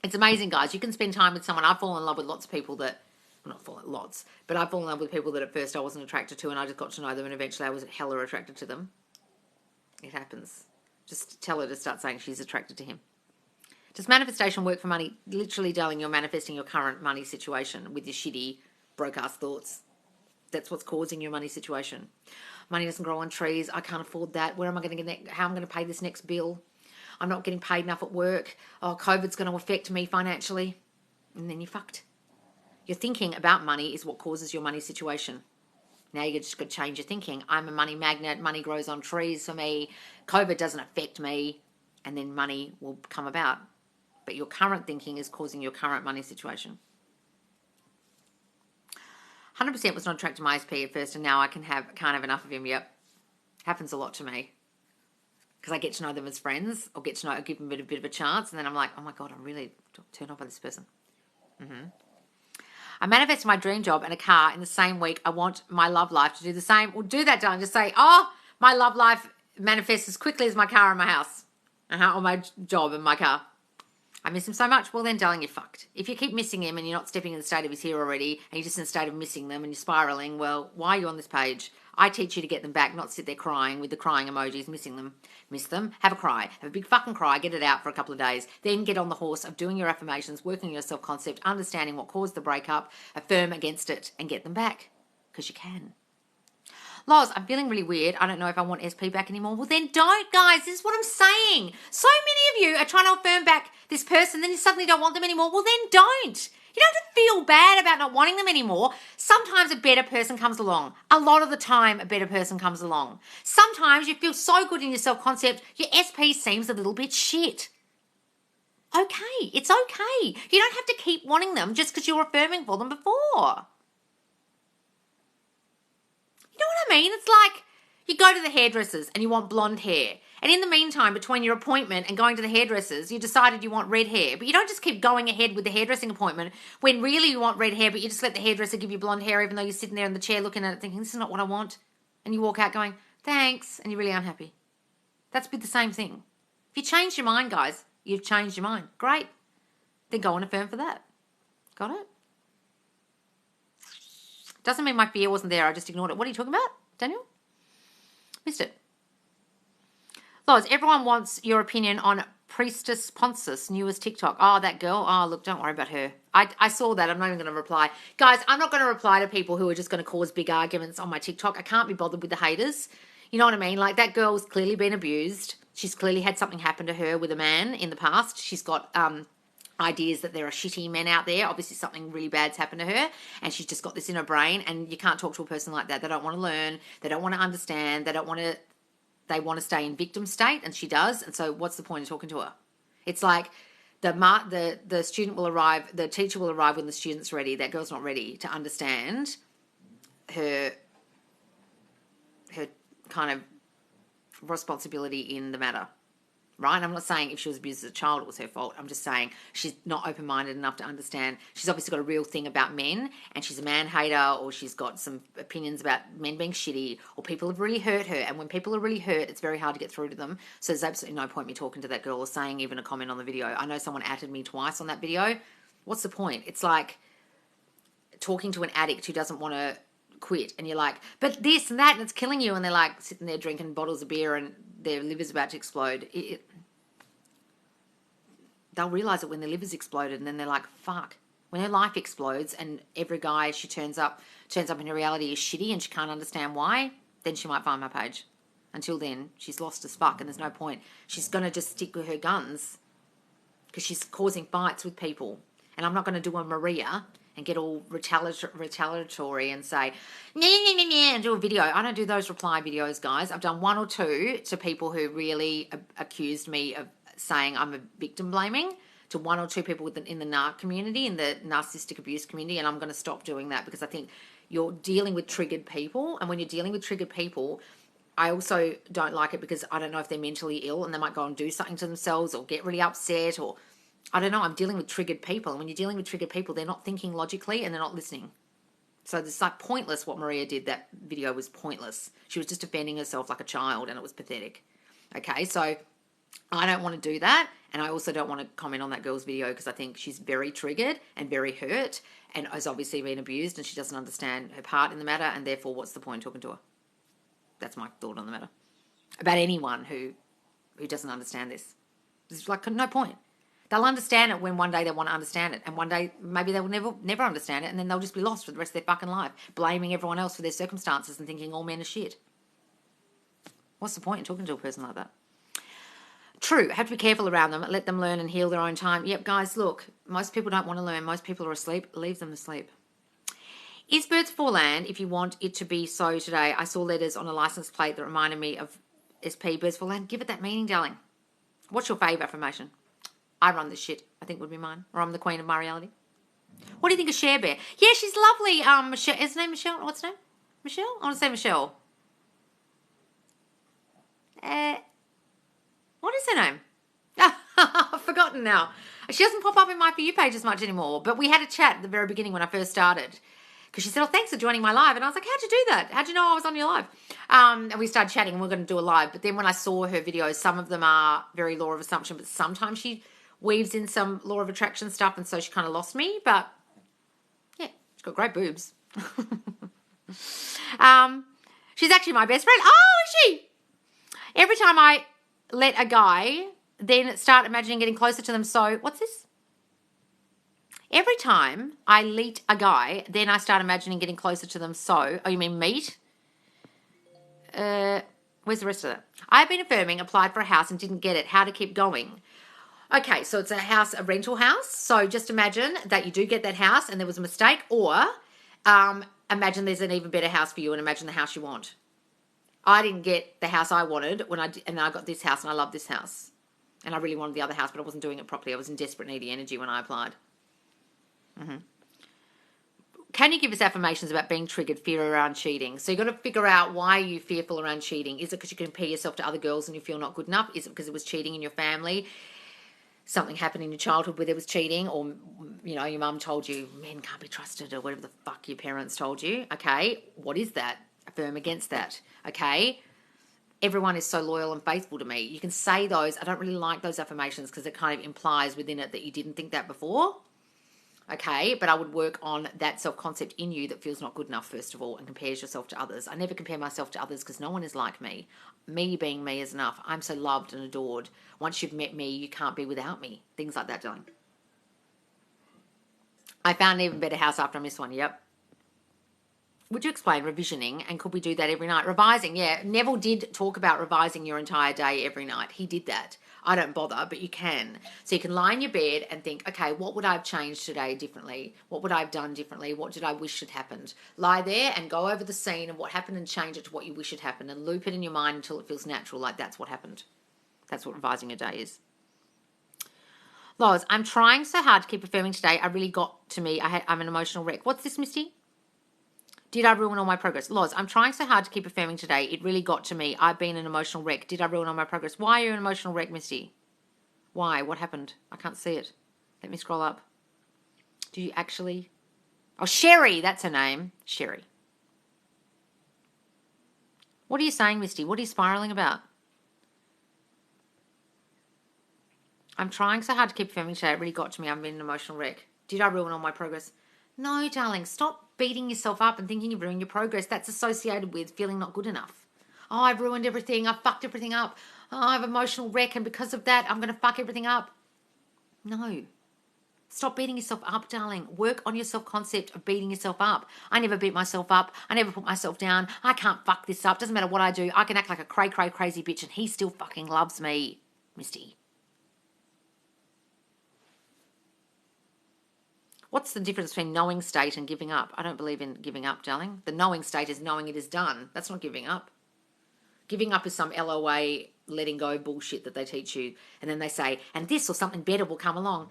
It's amazing, guys. You can spend time with someone. I've fallen in love with lots of people that, well, not fallen lots, but I've fallen in love with people that at first I wasn't attracted to and I just got to know them and eventually I was hella attracted to them. It happens. Just tell her to start saying she's attracted to him. Does manifestation work for money? Literally, darling, you're manifesting your current money situation with your shitty, broke-ass thoughts. That's what's causing your money situation. Money doesn't grow on trees. I can't afford that. Where am I going to get? How am I going to pay this next bill? I'm not getting paid enough at work. Oh, COVID's going to affect me financially. And then you're fucked. Your thinking about money is what causes your money situation. Now you just got to change your thinking. I'm a money magnet. Money grows on trees for me. COVID doesn't affect me. And then money will come about. But your current thinking is causing your current money situation. 100% was not attracted to my SP at first, and now I can't have enough of him. Yep. Happens a lot to me. Because I get to know them as friends, or give them a bit of a chance, and then I'm like, oh my God, I'm really turned off by this person. I manifested my dream job and a car in the same week. I want my love life to do the same. Well, do that, darling. Just say, oh, my love life manifests as quickly as my car and my house. Or my job and my car. I miss him so much. Well, then, darling, you're fucked. If you keep missing him and you're not stepping in the state of he's here already and you're just in a state of missing them and you're spiraling, well, why are you on this page? I teach you to get them back, not sit there crying with the crying emojis, missing them. Miss them, have a cry, have a big fucking cry, get it out for a couple of days, then get on the horse of doing your affirmations, working your self-concept, understanding what caused the breakup, affirm against it, and get them back. Because you can. Loz, I'm feeling really weird. I don't know if I want SP back anymore. Well, then don't, guys. This is what I'm saying. So many of you are trying to affirm back this person, then you suddenly don't want them anymore. Well, then don't. You don't have to feel bad about not wanting them anymore. Sometimes a better person comes along. A lot of the time, a better person comes along. Sometimes you feel so good in your self-concept, your SP seems a little bit shit. Okay, it's okay. You don't have to keep wanting them just because you were affirming for them before. You know what I mean? It's like you go to the hairdressers and you want blonde hair. And in the meantime, between your appointment and going to the hairdressers, you decided you want red hair. But you don't just keep going ahead with the hairdressing appointment when really you want red hair, but you just let the hairdresser give you blonde hair even though you're sitting there in the chair looking at it thinking, this is not what I want. And you walk out going, thanks, and you're really unhappy. That's the same thing. If you change your mind, guys, you've changed your mind. Great. Then go and affirm for that. Got it? Doesn't mean my fear wasn't there. I just ignored it. What are you talking about, Daniel? Missed it. Loz, everyone wants your opinion on Priestess Ponsus, newest TikTok. Oh, that girl. Oh, look, don't worry about her. I saw that. I'm not even going to reply. Guys, I'm not going to reply to people who are just going to cause big arguments on my TikTok. I can't be bothered with the haters. You know what I mean? Like, that girl's clearly been abused. She's clearly had something happen to her with a man in the past. She's got ideas that there are shitty men out there. Obviously something really bad's happened to her and she's just got this in her brain, and you can't talk to a person like that. They don't want to learn. They don't want to understand. They want to stay in victim state, and she does. And so what's the point of talking to her? It's like the student will arrive, the teacher will arrive when the student's ready. That girl's not ready to understand her kind of responsibility in the matter. Right? I'm not saying if she was abused as a child it was her fault. I'm just saying she's not open-minded enough to understand. She's obviously got a real thing about men, and she's a man hater, or she's got some opinions about men being shitty, or people have really hurt her. And when people are really hurt, it's very hard to get through to them. So there's absolutely no point me talking to that girl or saying even a comment on the video. I know someone added me twice on that video. What's the point? It's like talking to an addict who doesn't want to quit, and you're like, but this and that, and it's killing you, and they're like sitting there drinking bottles of beer and their liver's about to explode. They'll realise it when their liver's exploded, and then they're like, fuck. When her life explodes and every guy she turns up in her reality is shitty and she can't understand why, then she might find my page. Until then, she's lost as fuck, and there's no point. She's going to just stick with her guns because she's causing fights with people. And I'm not going to do a Maria and get all retaliatory and say, and do a video. I don't do those reply videos, guys. I've done one or two to people who really accused me of saying I'm a victim blaming, to one or two people in the narc community, in the narcissistic abuse community, and I'm going to stop doing that because I think you're dealing with triggered people, and when you're dealing with triggered people, I also don't like it because I don't know if they're mentally ill and they might go and do something to themselves or get really upset, or I don't know. I'm dealing with triggered people, and when you're dealing with triggered people, they're not thinking logically and they're not listening. So it's like pointless what Maria did. That video was pointless. She was just defending herself like a child, and it was pathetic. Okay, so I don't want to do that, and I also don't want to comment on that girl's video because I think she's very triggered and very hurt and has obviously been abused, and she doesn't understand her part in the matter, and therefore what's the point talking to her? That's my thought on the matter. About anyone who doesn't understand this. There's like no point. They'll understand it when one day they want to understand it, and one day maybe they will never understand it, and then they'll just be lost for the rest of their fucking life, blaming everyone else for their circumstances and thinking all men are shit. What's the point in talking to a person like that? True, have to be careful around them, let them learn and heal their own time. Yep, guys, look, most people don't want to learn. Most people are asleep. Leave them asleep. Is birds for land if you want it to be so today? I saw letters on a license plate that reminded me of SP, birds for land. Give it that meaning, darling. What's your favourite affirmation? I run this shit, I think would be mine. Or I'm the queen of my reality. What do you think of Cher Bear? Yeah, she's lovely. Michelle, is her name Michelle? What's her name? Michelle? I want to say Michelle. What is her name? I've forgotten now. She doesn't pop up in my For You page as much anymore. But we had a chat at the very beginning when I first started. Because she said, oh, thanks for joining my live. And I was like, how'd you do that? How'd you know I was on your live? And we started chatting and we're going to do a live. But then when I saw her videos, some of them are very law of assumption. But sometimes she weaves in some law of attraction stuff. And so she kind of lost me. But yeah, she's got great boobs. She's actually my best friend. Oh, is she? Every time I let a guy then start imagining getting closer to them. So, what's this? Every time I let a guy, then I start imagining getting closer to them. So, oh, you mean meet? Where's the rest of that? I've been affirming, applied for a house and didn't get it. How to keep going? Okay, so it's a rental house. So just imagine that you do get that house and there was a mistake, or imagine there's an even better house for you and imagine the house you want. I didn't get the house I wanted and I got this house and I love this house. And I really wanted the other house, but I wasn't doing it properly. I was in desperate need of energy when I applied. Can you give us affirmations about being triggered, fear around cheating? So you've got to figure out why you're fearful around cheating. Is it because you compare yourself to other girls and you feel not good enough? Is it because it was cheating in your family? Something happened in your childhood where there was cheating, or, you know, your mum told you men can't be trusted, or whatever the fuck your parents told you. Okay, what is that? Affirm against that. Okay, everyone is so loyal and faithful to me. You can say those. I don't really like those affirmations because it kind of implies within it that you didn't think that before. Okay, but I would work on that self-concept in you that feels not good enough, first of all, and compares yourself to others. I never compare myself to others because no one is like me. Me being me is enough. I'm so loved and adored. Once you've met me, you can't be without me. Things like that, darling. I found an even better house after I missed one. Yep. Would you explain revisioning, and could we do that every night? Revising, yeah. Neville did talk about revising your entire day every night. He did that. I don't bother, but you can. So you can lie in your bed and think, okay, what would I have changed today differently? What would I have done differently? What did I wish had happened? Lie there and go over the scene and what happened and change it to what you wish had happened and loop it in your mind until it feels natural, like that's what happened. That's what revising your day is. Loz, I'm trying so hard to keep affirming today. I really got to me. I'm an emotional wreck. What's this, Misty? Did I ruin all my progress? Loz, I'm trying so hard to keep affirming today. It really got to me. I've been an emotional wreck. Did I ruin all my progress? Why are you an emotional wreck, Misty? Why? What happened? I can't see it. Let me scroll up. Do you actually... Oh, Sherry. That's her name. Sherry. What are you saying, Misty? What are you spiraling about? I'm trying so hard to keep affirming today. It really got to me. I've been an emotional wreck. Did I ruin all my progress? No, darling. Stop beating yourself up and thinking you've ruined your progress. That's associated with feeling not good enough. Oh, I've ruined everything. I've fucked everything up. Oh, I have an emotional wreck, and because of that, I'm going to fuck everything up. No. Stop beating yourself up, darling. Work on your self-concept of beating yourself up. I never beat myself up. I never put myself down. I can't fuck this up. Doesn't matter what I do. I can act like a crazy bitch, and he still fucking loves me. Misty. What's the difference between knowing state and giving up? I don't believe in giving up, darling. The knowing state is knowing it is done. That's not giving up. Giving up is some LOA letting go bullshit that they teach you. And then they say, and this or something better will come along.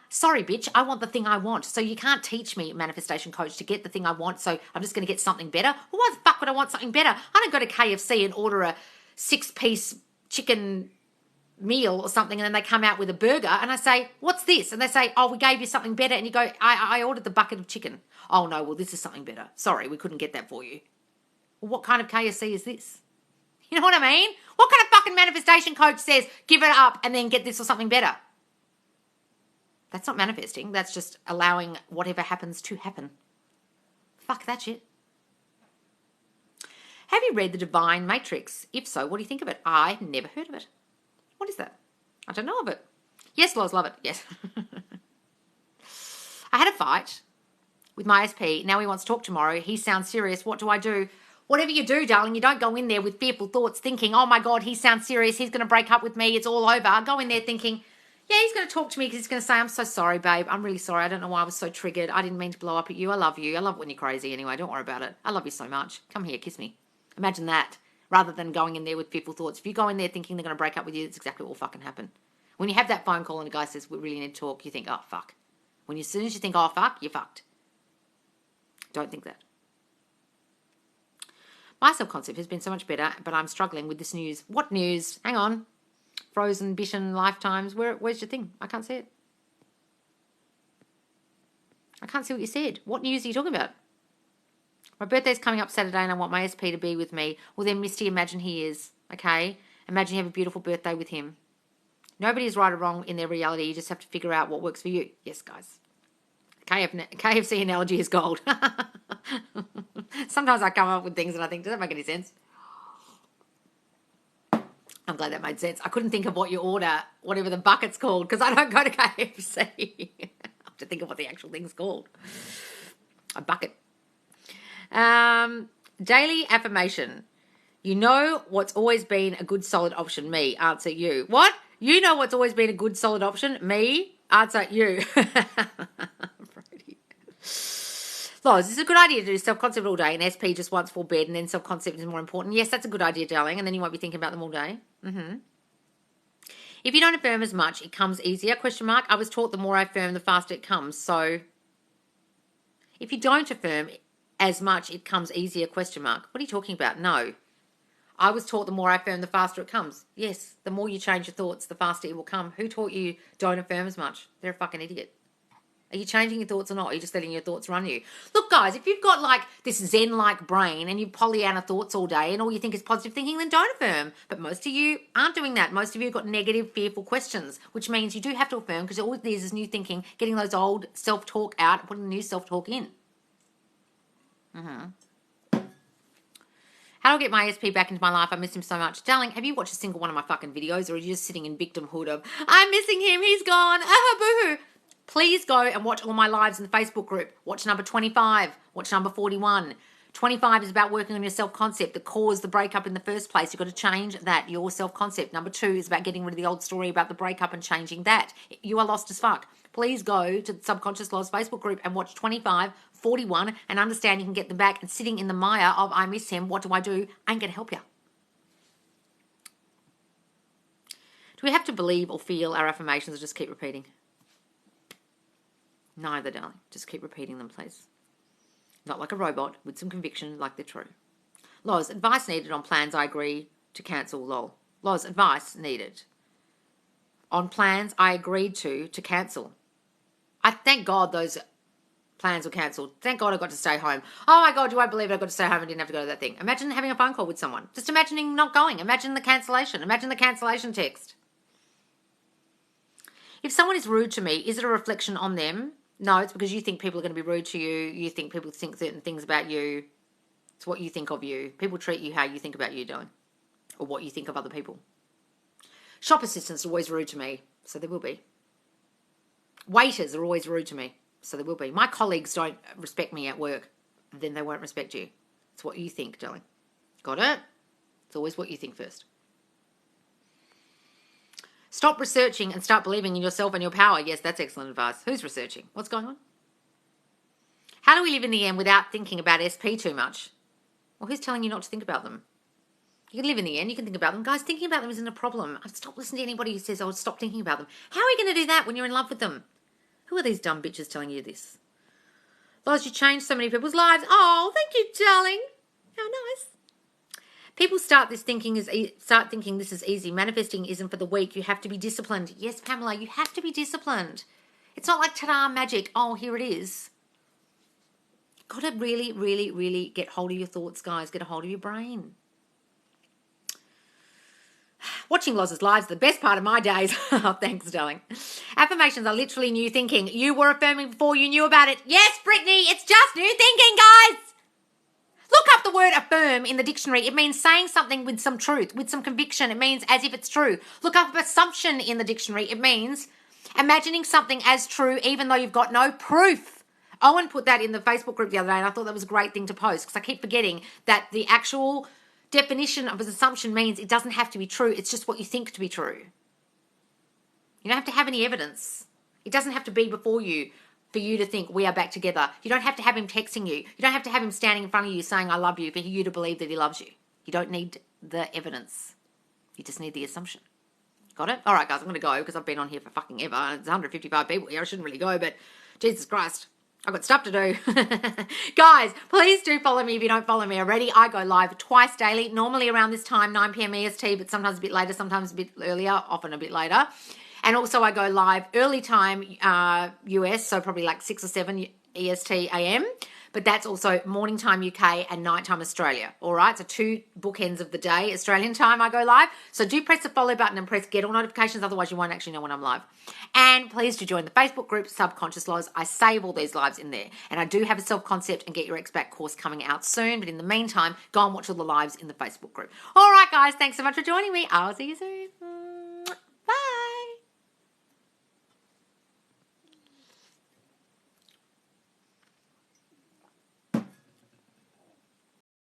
Sorry, bitch, I want the thing I want. So you can't teach me, manifestation coach, to get the thing I want. So I'm just going to get something better. Well, why the fuck would I want something better? I don't go to KFC and order a 6-piece chicken meal or something, and then they come out with a burger and I say, what's this? And they say, oh, we gave you something better. And you go, I ordered the bucket of chicken. Oh no, well, this is something better. Sorry, we couldn't get that for you. Well, what kind of KFC is this? You know what I mean? What kind of fucking manifestation coach says, give it up and then get this or something better? That's not manifesting. That's just allowing whatever happens to happen. Fuck that shit. Have you read The Divine Matrix? If so, what do you think of it? I never heard of it. What is that? I don't know of it. Yes, Loz, love it. Yes. I had a fight with my SP. Now he wants to talk tomorrow. He sounds serious. What do I do? Whatever you do, darling, you don't go in there with fearful thoughts thinking, oh my God, he sounds serious. He's going to break up with me. It's all over. Go in there thinking, yeah, he's going to talk to me because he's going to say, I'm so sorry, babe. I'm really sorry. I don't know why I was so triggered. I didn't mean to blow up at you. I love you. I love when you're crazy anyway. Don't worry about it. I love you so much. Come here, kiss me. Imagine that. Rather than going in there with fearful thoughts. If you go in there thinking they're going to break up with you, that's exactly what will fucking happen. When you have that phone call and a guy says, we really need to talk, you think, oh, fuck. As soon as you think, oh, fuck, you're fucked. Don't think that. My self-concept has been so much better, but I'm struggling with this news. What news? Hang on. Frozen, Bitten, Lifetimes. Where's your thing? I can't see it. I can't see what you said. What news are you talking about? My birthday's coming up Saturday and I want my SP to be with me. Well, then, Misty, imagine he is, okay? Imagine you have a beautiful birthday with him. Nobody is right or wrong in their reality. You just have to figure out what works for you. Yes, guys. KFC analogy is gold. Sometimes I come up with things and I think, does that make any sense? I'm glad that made sense. I couldn't think of what you order, whatever the bucket's called, because I don't go to KFC. I have to think of what the actual thing's called. A bucket. Daily affirmation. You know what's always been a good solid option. Me. Answer you. What? You know what's always been a good solid option. Me. Answer you. Loz, is it a good idea to do self-concept all day and SP just once before bed and then self-concept is more important? Yes, that's a good idea, darling, and then you won't be thinking about them all day. If you don't affirm as much, it comes easier, ? I was taught the more I affirm, the faster it comes. So if you don't affirm as much, it comes easier, ? What are you talking about? No. I was taught the more I affirm, the faster it comes. Yes, the more you change your thoughts, the faster it will come. Who taught you don't affirm as much? They're a fucking idiot. Are you changing your thoughts or not? Are you just letting your thoughts run you? Look, guys, if you've got like this Zen-like brain and you Pollyanna thoughts all day and all you think is positive thinking, then don't affirm. But most of you aren't doing that. Most of you have got negative, fearful questions, which means you do have to affirm because all it is new thinking, getting those old self-talk out and putting new self-talk in. How do I get my SP back into my life? I miss him so much. Darling, have you watched a single one of my fucking videos or are you just sitting in victimhood of, I'm missing him, he's gone, boo-hoo. Please go and watch all my lives in the Facebook group. Watch number 25. Watch number 41. 25 is about working on your self-concept that caused the breakup in the first place. You've got to change that, your self-concept. Number 2 is about getting rid of the old story about the breakup and changing that. You are lost as fuck. Please go to the Subconscious Laws Facebook group and watch 25, 41 and understand you can get them back. And sitting in the mire of I miss him, what do? Ain't going to help you. Do we have to believe or feel our affirmations or just keep repeating? Neither, darling. Just keep repeating them, please. Not like a robot, with some conviction, like they're true. Loz, advice needed on plans I agree to cancel, lol. Loz, advice needed on plans I agreed to cancel. I thank God those plans were cancelled. Thank God I got to stay home. Oh my God, you won't believe it. I got to stay home and didn't have to go to that thing. Imagine having a phone call with someone. Just imagining not going. Imagine the cancellation. Imagine the cancellation text. If someone is rude to me, is it a reflection on them? No, it's because you think people are going to be rude to you. You think people think certain things about you. It's what you think of you. People treat you how you think about you doing, or what you think of other people. Shop assistants are always rude to me, so there will be. Waiters are always rude to me, so there will be. My colleagues don't respect me at work, then they won't respect you. It's what you think, darling. Got it? It's always what you think first. Stop researching and start believing in yourself and your power. Yes, that's excellent advice. Who's researching? What's going on? How do we live in the end without thinking about SP too much? Well, who's telling you not to think about them? You can live in the end. You can think about them. Guys, thinking about them isn't a problem. I've stopped listening to anybody who says, oh, stop thinking about them. How are you going to do that when you're in love with them? Who are these dumb bitches telling you this? Loz, you changed so many people's lives. Oh, thank you, darling. How nice. People start thinking this is easy. Manifesting isn't for the weak. You have to be disciplined. Yes, Pamela, you have to be disciplined. It's not like ta-da magic. Oh, here it is. Got to really, really, really get hold of your thoughts, guys. Get a hold of your brain. Watching Loz's lives, the best part of my days. Oh, thanks, darling. Affirmations are literally new thinking. You were affirming before you knew about it. Yes, Brittany, it's just new thinking, guys. Look up the word affirm in the dictionary. It means saying something with some truth, with some conviction. It means as if it's true. Look up assumption in the dictionary. It means imagining something as true even though you've got no proof. Owen put that in the Facebook group the other day and I thought that was a great thing to post because I keep forgetting that the actual definition of an assumption means it doesn't have to be true. It's just what you think to be true. You don't have to have any evidence. It doesn't have to be before you for you to think we are back together. You don't have to have him texting you. You don't have to have him standing in front of you saying I love you for you to believe that he loves you. You don't need the evidence. You just need the assumption. Got it? All right, guys, I'm going to go because I've been on here for fucking ever. There's 155 people here. I shouldn't really go, but Jesus Christ. I've got stuff to do. Guys, please do follow me if you don't follow me already. I go live twice daily, normally around this time, 9 p.m. EST, but sometimes a bit later, sometimes a bit earlier, often a bit later. And also I go live early time US, so probably like 6 or 7 EST AM. but that's also morning time UK and nighttime Australia. All right, so 2 bookends of the day, Australian time, I go live. So do press the follow button and press get all notifications, otherwise you won't actually know when I'm live. And please do join the Facebook group Subconscious Laws. I save all these lives in there, and I do have a self-concept and get your expat course coming out soon. But in the meantime, go and watch all the lives in the Facebook group. All right, guys, thanks so much for joining me. I'll see you soon.